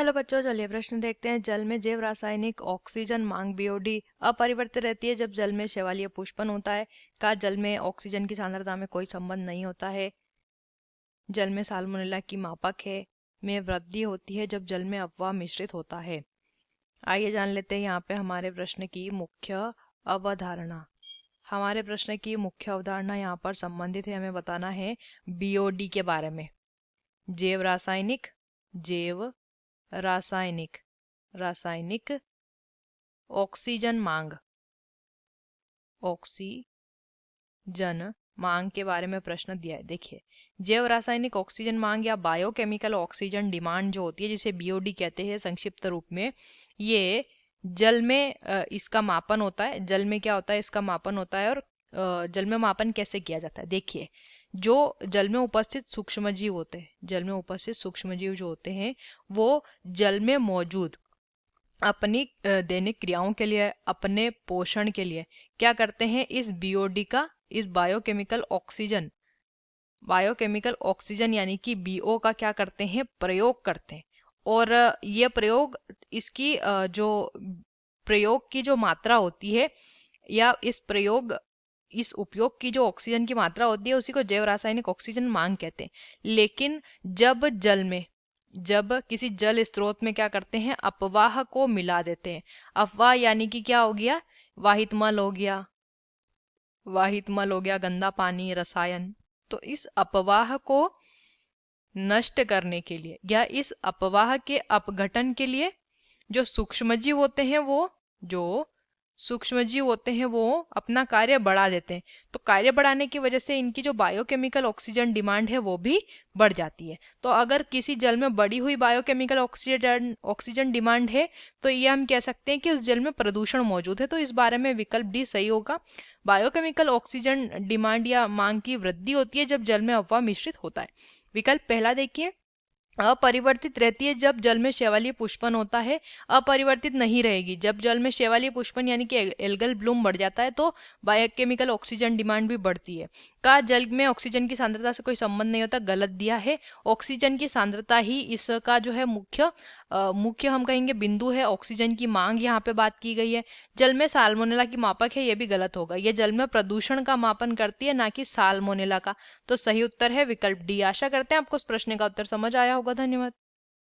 Hello बच्चों, चलिए प्रश्न देखते हैं। जल में जैव रासायनिक ऑक्सीजन मांग बीओडी अपरिवर्तित रहती है जब जल में शैवालीय पुष्पन होता है। का जल में ऑक्सीजन की सांद्रता में कोई संबंध नहीं होता है। जल में साल्मोनेला की मापक है में वृद्धि होती है जब जल में अफवाह मिश्रित होता है। आइए जान लेते हैं यहाँ पे हमारे प्रश्न की मुख्य अवधारणा। हमारे प्रश्न की मुख्य अवधारणा यहाँ पर संबंधित है, हमें बताना है बीओडी के बारे में। जैव रासायनिक, जैव रासायनिक, रासायनिक ऑक्सीजन मांग, ऑक्सीजन मांग के बारे में प्रश्न दिया है। देखिए, जैव रासायनिक ऑक्सीजन मांग या बायोकेमिकल ऑक्सीजन डिमांड जो होती है, जिसे बीओडी कहते हैं संक्षिप्त रूप में, ये जल में इसका मापन होता है। जल में क्या होता है, इसका मापन होता है। और जल में मापन कैसे किया जाता है? देखिए, जो जल में उपस्थित सूक्ष्मजीव होते हैं, जल में उपस्थित सूक्ष्मजीव जो होते हैं, वो जल में मौजूद अपनी दैनिक क्रियाओं के लिए, अपने पोषण के लिए क्या करते हैं, इस बीओडी का, इस बायोकेमिकल ऑक्सीजन यानी कि बीओ का क्या करते हैं, प्रयोग करते हैं। और ये प्रयोग, इसकी जो प्रयोग की जो मात्रा होती है, या इस उपयोग की जो ऑक्सीजन की मात्रा होती है, उसी को जैव रासायनिक ऑक्सीजन मांग कहते हैं। लेकिन जब किसी जल स्रोत में क्या करते हैं, अपवाह को मिला देते हैं। अपवाह यानी कि क्या हो गया, वाहित मल हो गया, गंदा पानी, रसायन। तो इस अपवाह को नष्ट करने के लिए या इस अपवाह के अपघटन के लिए जो सूक्ष्मजीव होते हैं वो अपना कार्य बढ़ा देते हैं। तो कार्य बढ़ाने की वजह से इनकी जो बायोकेमिकल ऑक्सीजन डिमांड है वो भी बढ़ जाती है। तो अगर किसी जल में बढ़ी हुई बायोकेमिकल ऑक्सीजन डिमांड है, तो ये हम कह सकते हैं कि उस जल में प्रदूषण मौजूद है। तो इस बारे में विकल्प डी सही होगा। बायोकेमिकल ऑक्सीजन डिमांड या मांग की वृद्धि होती है जब जल में अफवाह मिश्रित होता है। विकल्प पहला देखिए, अपरिवर्तित रहती है जब जल में शैवालीय पुष्पन होता है। अपरिवर्तित नहीं रहेगी। जब जल में शैवालीय पुष्पन यानी कि एल्गल ब्लूम बढ़ जाता है तो बायोकेमिकल ऑक्सीजन डिमांड भी बढ़ती है। का जल में ऑक्सीजन की सांद्रता से कोई संबंध नहीं होता, गलत दिया है। ऑक्सीजन की सांद्रता ही इसका जो है मुख्य हम कहेंगे बिंदु है। ऑक्सीजन की मांग यहाँ पे बात की गई है। जल में साल्मोनेला की मापक है, ये भी गलत होगा। ये जल में प्रदूषण का मापन करती है, ना कि साल्मोनेला का। तो सही उत्तर है विकल्प डी। आशा करते हैं आपको इस प्रश्न का उत्तर समझ आया होगा। धन्यवाद।